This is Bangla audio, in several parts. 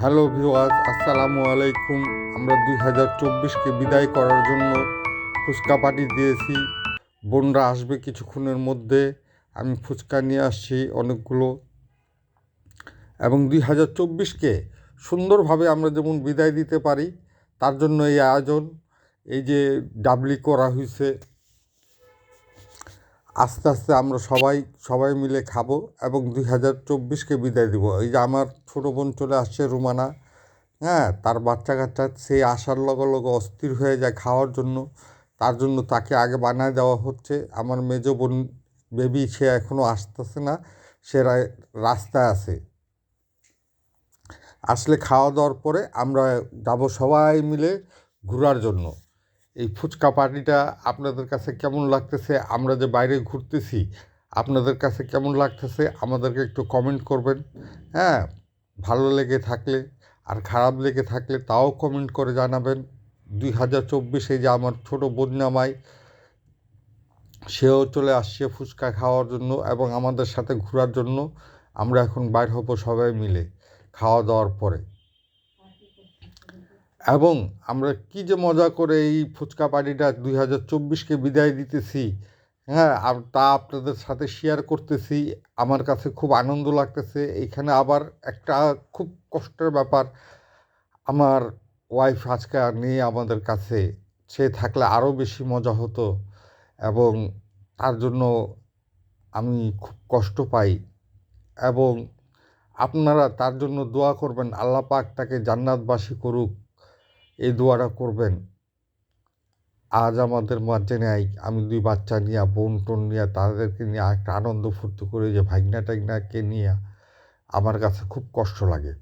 হ্যালো ভিউয়ার্স, আসসালামু আলাইকুম। আমরা 2024কে বিদায় করার জন্য ফুচকা পার্টি দিয়েছি। বোনরা আসবে কিছুক্ষণের মধ্যে। আমি ফুচকা নিয়ে আসছি অনেকগুলো, এবং 2024কে সুন্দরভাবে আমরা যেমন বিদায় দিতে পারি তার জন্য এই আয়োজন। এই যে ডাবলি করা হয়েছে, আস্তে আস্তে আমরা সবাই মিলে খাবো এবং 2024কে বিদায় দিব। এই যে আমার ছোটো বোন চলে আসছে, রুমানা। হ্যাঁ, তার বাচ্চা কাচ্চা সে আসার লগে লগে অস্থির হয়ে যায় খাওয়ার জন্য। তার জন্য তাকে আগে বানায় দেওয়া হচ্ছে। আমার মেজো বোন বেবি, সে এখনও আসতেছে না, সে রাস্তায় আছে। আসলে খাওয়া দাওয়ার পরে আমরা যাব সবাই মিলে ঘোরার জন্য। এই ফুচকা পার্টিটা আপনাদের কাছে কেমন লাগতেছে? আমরা যে বাইরে ঘুরতেছি, আপনাদের কাছে কেমন লাগতেছে আমাদেরকে একটু কমেন্ট করবেন। হ্যাঁ, ভালো লেগে থাকলে, আর খারাপ লেগে থাকলে তাও কমেন্ট করে জানাবেন। 2024 যে আমার ছোটো বদনামাই, সেও চলে আসছে ফুচকা খাওয়ার জন্য এবং আমাদের সাথে ঘোরার জন্য। আমরা এখন বাইর হব সবাই মিলে খাওয়া দাওয়ার পরে, এবং আমরা কী যে মজা করে এই ফুচকা পার্টিটা 2024কে বিদায় দিতেছি। হ্যাঁ, আর তা আপনাদের সাথে শেয়ার করতেছি। আমার কাছে খুব আনন্দ লাগতেছে। এখানে আবার একটা খুব কষ্টের ব্যাপার, আমার ওয়াইফ আজকে আর নেই আমাদের কাছে। সে থাকলে আরও বেশি মজা হতো, এবং তার জন্য আমি খুব কষ্ট পাই। এবং আপনারা তার জন্য দোয়া করবেন, আল্লাহ পাক তাকে জান্নাতবাসী করুক, এই দোয়াটা করবেন। আজ আমাদের মাঝে নেই, আমি 2 বাচ্চা নিয়ে, বোন টোন নিয়ে, তাদেরকে নিয়ে একটা আনন্দ ফুর্তি করে যে ভাগনা টাগনাকে নিয়ে আমার কাছে খুব কষ্ট লাগে।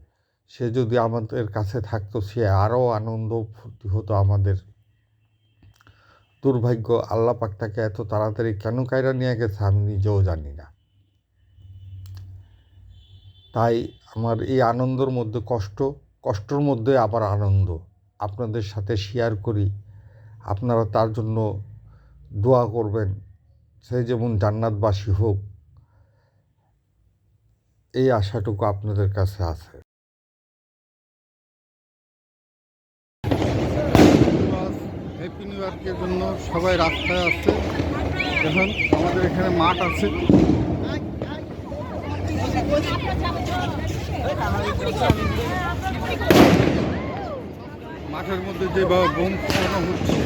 সে যদি আমাদের কাছে থাকতো, সে আরও আনন্দ ফুর্তি হতো আমাদের। দুর্ভাগ্য, আল্লাহ পাক তাকে এত তাড়াতাড়ি কেন কায়রা নিয়ে গেছে আমি নিজেও জানি না। তাই আমার এই আনন্দের মধ্যে কষ্টর মধ্যে আবার আনন্দ আপনাদের সাথে শেয়ার করি। আপনারা তার জন্য দোয়া করবেন, সে যেমন জান্নাতবাসী হোক, এই আশাটুকু আপনাদের কাছে আছে। হ্যাপি নিউ ইয়ার্কের জন্য সবাই রাস্তায় আছে। এখন আমাদের এখানে মাঠ আছে, মাঠের মধ্যে যেভাবে বোম ফোটানো হচ্ছে,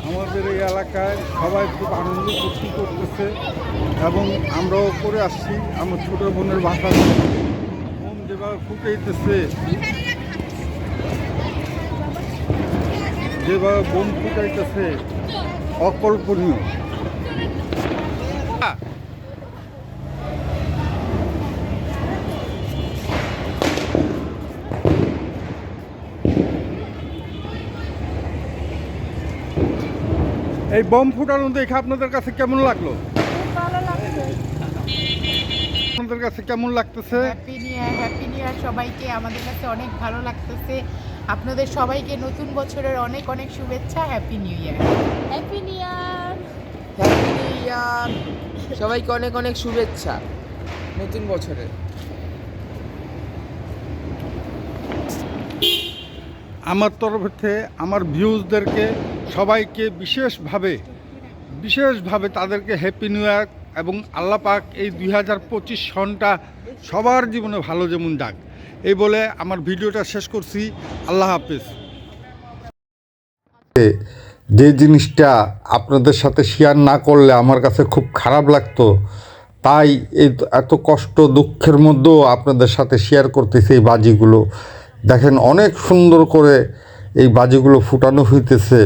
আমাদের এই এলাকায় সবাই খুব আনন্দ ফুর্তি করতেছে, এবং আমরাও করে আসছি। আমার ছোটো বোনের বাসা বোন যেভাবে ফুটাইতেছে, যেভাবে বোম ফুটাইতেছে, অকল্পনীয়। এই বোম ফুটানো দেখে আপনাদের কাছে কেমন লাগলো? ভালো লাগছে। আপনাদের কাছে কেমন লাগতেছে? হ্যাপি নিউ ইয়ার সবাইকে। আমাদের কাছে অনেক ভালো লাগতেছে। আপনাদের সবাইকে নতুন বছরের অনেক অনেক শুভেচ্ছা। Happy new year. Happy new year, happy new year, সবাইকে অনেক অনেক শুভেচ্ছা নতুন বছরে। আমার তরফ থেকে আমার ভিউজদেরকে সবাইকে বিশেষভাবে তাদেরকে হ্যাপি নিউ ইয়ার, এবং আল্লাহ পাক এই 2025 সনটা সবার জীবনে ভালো যেমন যাক, এই বলে আমার ভিডিওটা শেষ করছি। আল্লাহ হাফেজ। যে জিনিসটা আপনাদের সাথে শেয়ার না করলে আমার কাছে খুব খারাপ লাগতো, তাই এই এত কষ্ট দুঃখের মধ্যেও আপনাদের সাথে শেয়ার করতেছি। এই বাজিগুলো দেখেন, অনেক সুন্দর করে এই বাজিগুলো ফুটানো হইতেছে।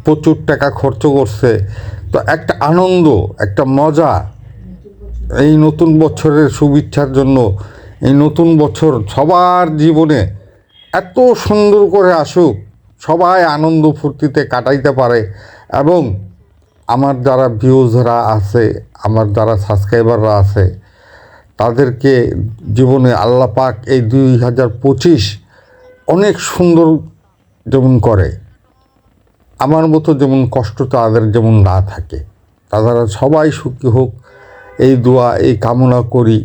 প্রচুর টাকা খরচ করছে। তো একটা আনন্দ, একটা মজা এই নতুন বছরের শুভেচ্ছার জন্য। এই নতুন বছর সবার জীবনে এত সুন্দর করে আসুক, সবাই আনন্দ ফুর্তিতে কাটাইতে পারে। এবং আমার যারা ভিউজরা আছে, আমার যারা সাবস্ক্রাইবাররা আছে, তাদেরকে জীবনে আল্লাহ পাক এই 2025 অনেক সুন্দর যেমন করে, আমার মতো যেমন কষ্ট তাদের যেমন না থাকে, তারা সবাই সুখী হোক এই দোয়া এই কামনা করি।